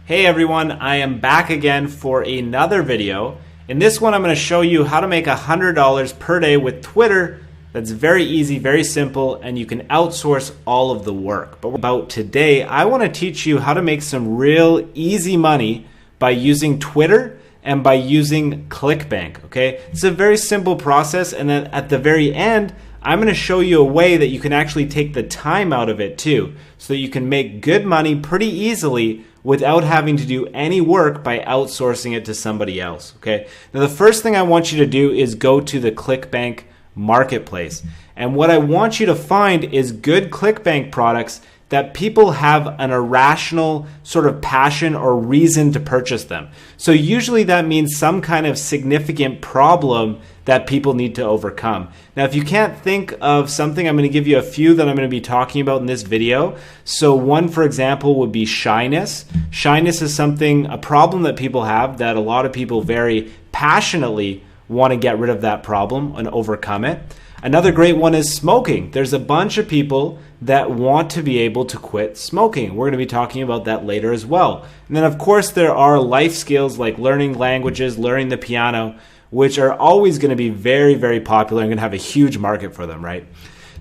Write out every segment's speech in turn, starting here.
Hey everyone, I am back again for another video. In this one I'm going to show you how to make $100 per day with Twitter. That's very easy, very simple, and you can outsource all of the work. But about today, I want to teach you how to make some real easy money by using Twitter and by using ClickBank, okay? It's a very simple process, and then at the very end, I'm going to show you a way that you can actually take the time out of it too, so that you can make good money pretty easily without having to do any work by outsourcing it to somebody else, okay? Now the first thing I want you to do is go to the ClickBank marketplace. And what I want you to find is good ClickBank products that people have an irrational sort of passion or reason to purchase them. So usually that means some kind of significant problem that people need to overcome. Now, if you can't think of something, I'm going to give you a few that I'm going to be talking about in this video. So one, for example, would be shyness. Shyness is a problem that people have that a lot of people very passionately want to get rid of that problem and overcome it. Another great one is smoking. There's a bunch of people that want to be able to quit smoking. We're going to be talking about that later as well. And then, of course, there are life skills like learning languages, learning the piano, which are always going to be very, very popular and going to have a huge market for them, right?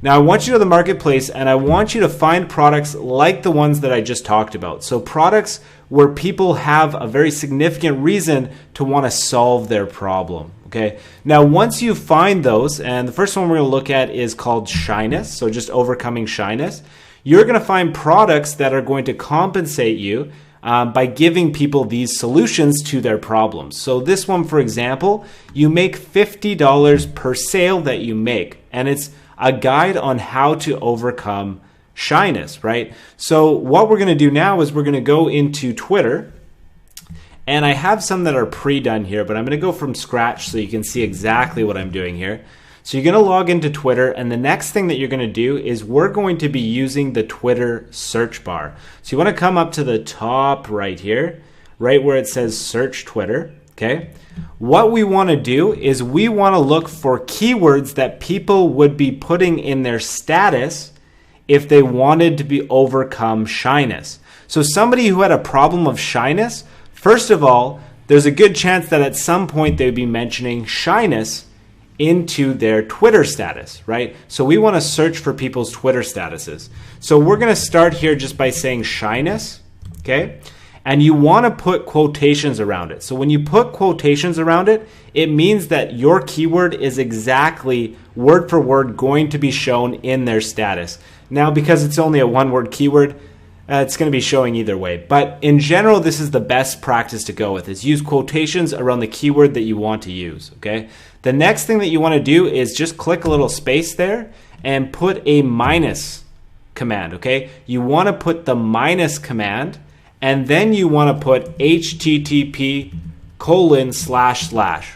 Now, I want you to go to the marketplace and I want you to find products like the ones that I just talked about. So products where people have a very significant reason to want to solve their problem. Okay. Now, once you find those, and the first one we're going to look at is called shyness. So just overcoming shyness. You're going to find products that are going to compensate you by giving people these solutions to their problems. So this one, for example, you make $50 per sale that you make, and it's a guide on how to overcome shyness, right? So what we're going to do now is we're going to go into Twitter. And I have some that are pre-done here, but I'm going to go from scratch so you can see exactly what I'm doing here. So you're going to log into Twitter, and the next thing that you're going to do is we're going to be using the Twitter search bar. So you want to come up to the top right here, right where it says search Twitter, okay? What we want to do is we want to look for keywords that people would be putting in their status if they wanted to be overcome shyness. So somebody who had a problem of shyness, first of all, there's a good chance that at some point they'd be mentioning shyness into their Twitter status, right? So we want to search for people's Twitter statuses. So we're going to start here just by saying shyness, okay? And you want to put quotations around it. So when you put quotations around it, it means that your keyword is exactly word for word going to be shown in their status. Now, because it's only a one-word keyword, it's going to be showing either way. But in general, this is the best practice to go with, is use quotations around the keyword that you want to use, okay? The next thing that you want to do is just click a little space there and put a minus command, okay? You want to put the minus command, and then you want to put http://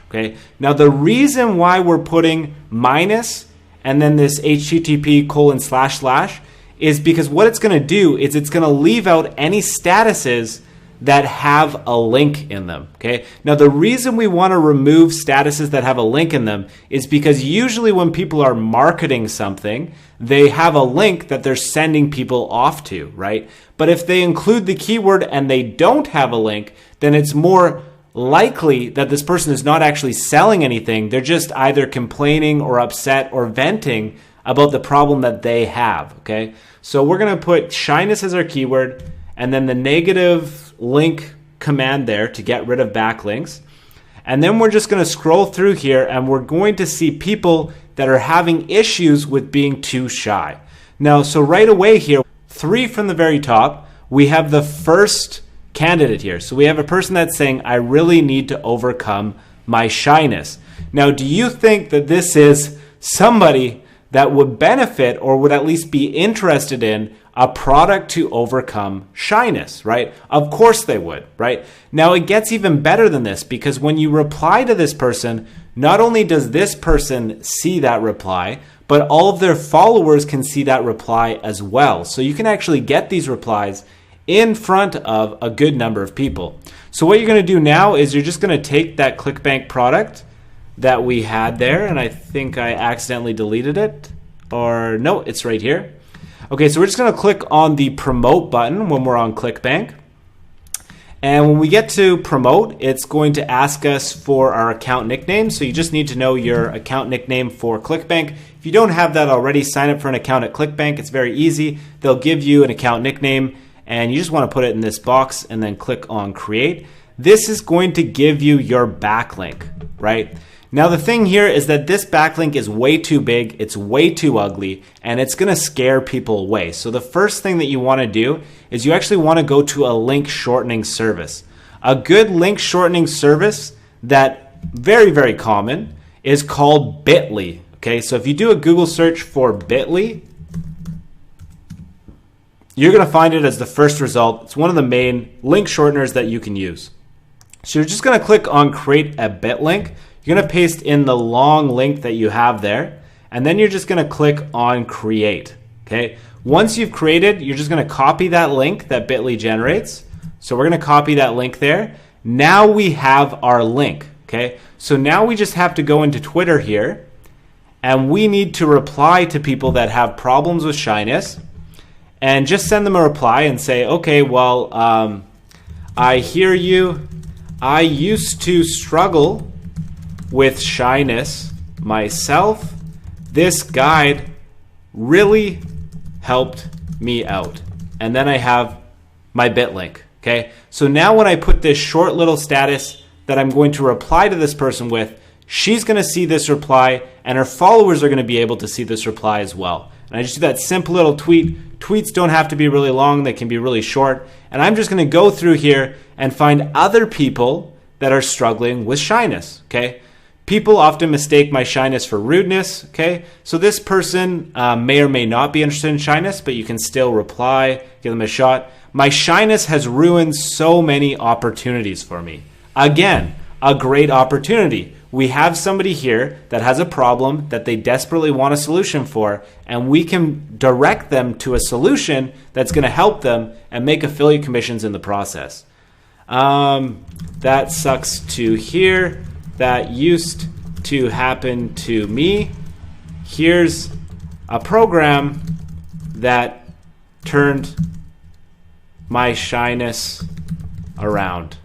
okay? Now, the reason why we're putting minus and then this http:// is because what it's going to do is it's going to leave out any statuses that have a link in them, okay? Now, the reason we want to remove statuses that have a link in them is because usually when people are marketing something, they have a link that they're sending people off to, right? But if they include the keyword and they don't have a link, then it's more likely that this person is not actually selling anything. They're just either complaining or upset or venting about the problem that they have, okay? So we're going to put shyness as our keyword and then the negative link command there to get rid of backlinks. And then we're just going to scroll through here and we're going to see people that are having issues with being too shy. Now, so right away here, 3 from the very top, we have the first candidate here. So we have a person that's saying, I really need to overcome my shyness. Now, do you think that this is somebody that would benefit or would at least be interested in a product to overcome shyness, right? Of course they would, right? Now it gets even better than this, because when you reply to this person, not only does this person see that reply, but all of their followers can see that reply as well. So you can actually get these replies in front of a good number of people. So what you're going to do now is you're just going to take that ClickBank product that we had there, and I think I accidentally deleted it, or no, it's right here. Okay, so we're just going to click on the promote button when we're on ClickBank, And when we get to promote, it's going to ask us for our account nickname. So you just need to know your account nickname for ClickBank. If you don't have that already, sign up for an account at ClickBank. It's very easy. They'll give you an account nickname and you just want to put it in this box and then click on create. This is going to give you your backlink, right? Now the thing here is that this backlink is way too big, it's way too ugly, and it's gonna scare people away. So the first thing that you wanna do is you actually wanna go to a link shortening service. A good link shortening service that very, very common is called Bitly. Okay, so if you do a Google search for Bitly, you're gonna find it as the first result. It's one of the main link shorteners that you can use. So you're just gonna click on create a Bitlink. You're going to paste in the long link that you have there, and then you're just going to click on create. Okay. Once you've created, you're just going to copy that link that Bitly generates. So we're going to copy that link there. Now we have our link. Okay. So now we just have to go into Twitter here, and we need to reply to people that have problems with shyness, and just send them a reply and say, okay, well, I hear you. I used to struggle with shyness myself. This guide really helped me out. And then I have my Bitlink. Okay. So now when I put this short little status that I'm going to reply to this person with, she's going to see this reply and her followers are going to be able to see this reply as well. And I just do that simple little tweet. Tweets don't have to be really long. They can be really short. And I'm just going to go through here and find other people that are struggling with shyness. Okay. People often mistake my shyness for rudeness, okay? So this person may or may not be interested in shyness, but you can still reply, give them a shot. My shyness has ruined so many opportunities for me. Again, a great opportunity. We have somebody here that has a problem that they desperately want a solution for, and we can direct them to a solution that's going to help them and make affiliate commissions in the process. That sucks to hear. That used to happen to me. Here's a program that turned my shyness around.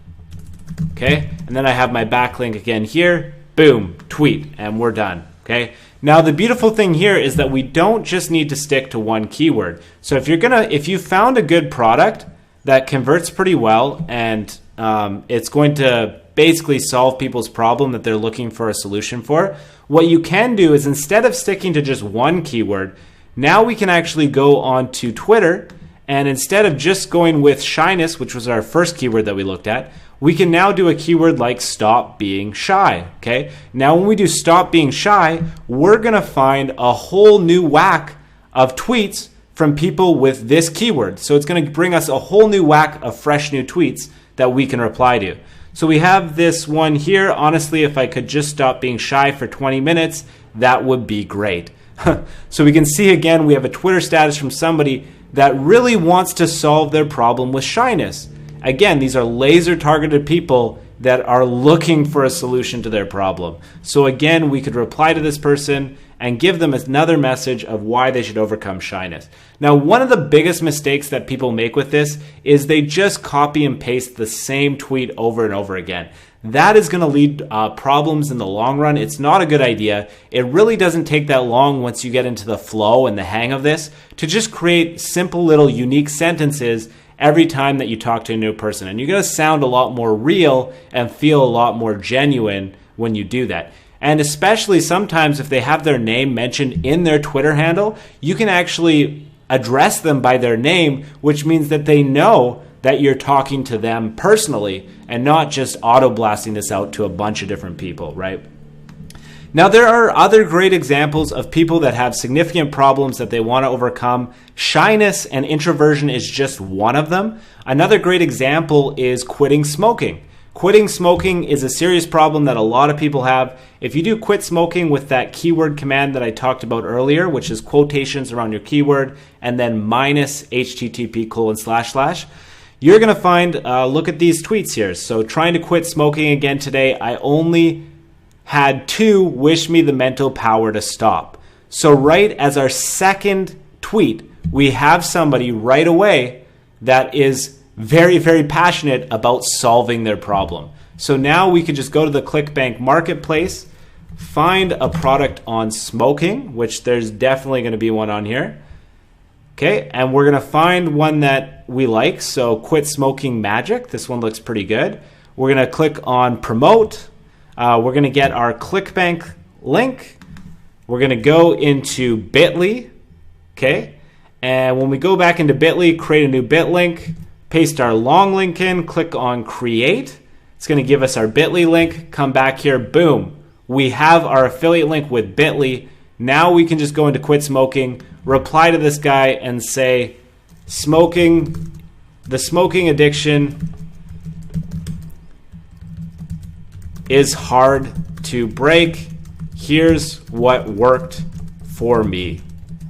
Okay, and then I have my backlink again here. Boom, tweet, and we're done. Okay. Now the beautiful thing here is that we don't just need to stick to one keyword. So if you found a good product that converts pretty well and it's going to basically solve people's problem that they're looking for a solution for, what you can do is instead of sticking to just one keyword, now we can actually go on to Twitter, and instead of just going with shyness, which was our first keyword that we looked at, we can now do a keyword like stop being shy. Okay. Now when we do stop being shy, we're going to find a whole new whack of tweets from people with this keyword. So it's going to bring us a whole new whack of fresh new tweets that we can reply to. So we have this one here. Honestly, if I could just stop being shy for 20 minutes, that would be great. So we can see again, we have a Twitter status from somebody that really wants to solve their problem with shyness. Again, these are laser targeted people that are looking for a solution to their problem. So again, we could reply to this person and give them another message of why they should overcome shyness. Now, one of the biggest mistakes that people make with this is they just copy and paste the same tweet over and over again. That is going to lead problems in the long run. It's not a good idea. It really doesn't take that long once you get into the flow and the hang of this to just create simple little unique sentences every time that you talk to a new person. And you're going to sound a lot more real and feel a lot more genuine when you do that. And especially sometimes if they have their name mentioned in their Twitter handle, you can actually address them by their name, which means that they know that you're talking to them personally and not just auto-blasting this out to a bunch of different people, right? Now, there are other great examples of people that have significant problems that they want to overcome. Shyness and introversion is just one of them. Another great example is quitting smoking. Quitting smoking is a serious problem that a lot of people have. If you do quit smoking with that keyword command that I talked about earlier, which is quotations around your keyword and then minus http:// you're going to find, look at these tweets here. So trying to quit smoking again today, I only had 2 wish me the mental power to stop. So right as our second tweet, we have somebody right away that is very, very passionate about solving their problem. So now we could just go to the ClickBank marketplace, find a product on smoking, which there's definitely going to be one on here. Okay, and we're going to find one that we like. So Quit Smoking Magic. This one looks pretty good. We're going to click on promote. We're going to get our ClickBank link. We're going to go into Bitly. Okay, and when we go back into Bitly, create a new bit link, paste our long link in, click on create. It's going to give us our Bitly link. Come back here, boom. We have our affiliate link with Bitly. Now we can just go into Quit Smoking, reply to this guy and say, the smoking addiction is hard to break. Here's what worked for me.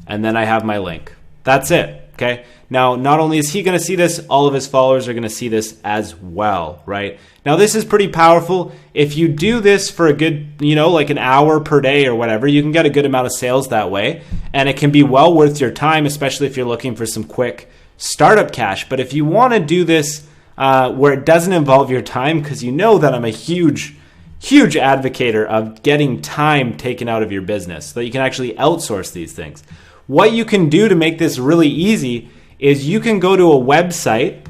And then I have my link. That's it, okay? Now, not only is he going to see this, all of his followers are going to see this as well, right? Now, this is pretty powerful. If you do this for a good, like an hour per day or whatever, you can get a good amount of sales that way. And it can be well worth your time, especially if you're looking for some quick startup cash. But if you want to do this where it doesn't involve your time, because you know that I'm a huge advocator of getting time taken out of your business so that you can actually outsource these things. What you can do to make this really easy is you can go to a website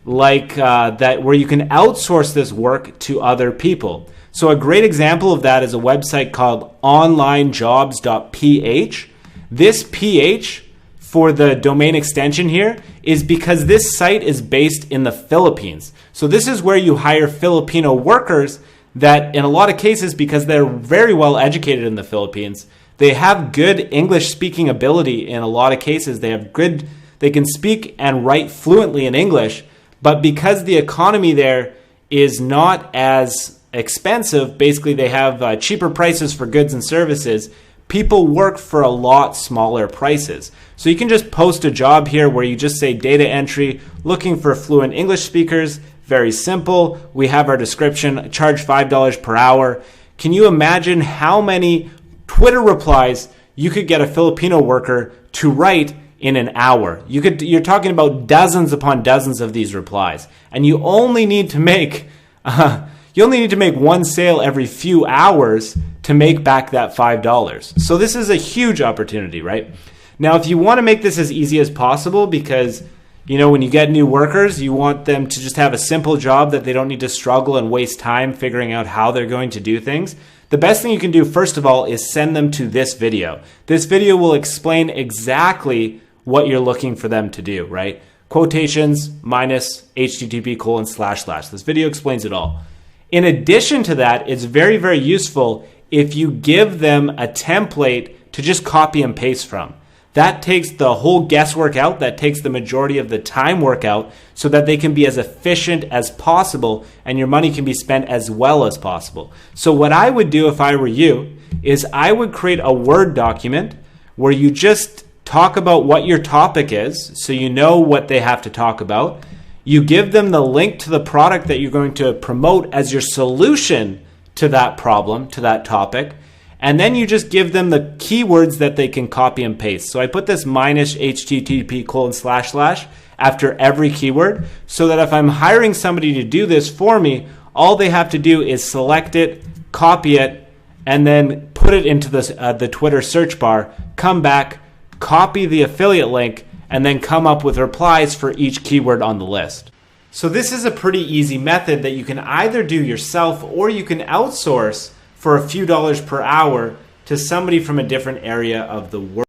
like that where you can outsource this work to other people. So a great example of that is a website called onlinejobs.ph. This PH for the domain extension here is because this site is based in the Philippines. So this is where you hire Filipino workers that in a lot of cases, because they're very well educated in the Philippines, they have good English speaking ability in a lot of cases. They can speak and write fluently in English, but because the economy there is not as expensive, basically they have cheaper prices for goods and services, people work for a lot smaller prices. So you can just post a job here where you just say data entry, looking for fluent English speakers, very simple. We have our description, charge $5 per hour. Can you imagine how many Twitter replies you could get a Filipino worker to write in an hour? You're talking about dozens upon dozens of these replies, and you only need to make one sale every few hours to make back that $5. So this is a huge opportunity, right? Now, if you want to make this as easy as possible, because when you get new workers, you want them to just have a simple job that they don't need to struggle and waste time figuring out how they're going to do things. The best thing you can do, first of all, is send them to this video. This video will explain exactly what you're looking for them to do, right? Quotations minus http://. This video explains it all. In addition to that, it's very, very useful if you give them a template to just copy and paste from. That takes the whole guesswork out, that takes the majority of the time work out so that they can be as efficient as possible and your money can be spent as well as possible. So what I would do if I were you is I would create a Word document where you just talk about what your topic is so you know what they have to talk about. You give them the link to the product that you're going to promote as your solution to that problem, to that topic. And then you just give them the keywords that they can copy and paste. So I put this minus http:// after every keyword so that if I'm hiring somebody to do this for me, all they have to do is select it, copy it, and then put it into the Twitter search bar, come back, copy the affiliate link, and then come up with replies for each keyword on the list. So this is a pretty easy method that you can either do yourself or you can outsource for a few dollars per hour to somebody from a different area of the world.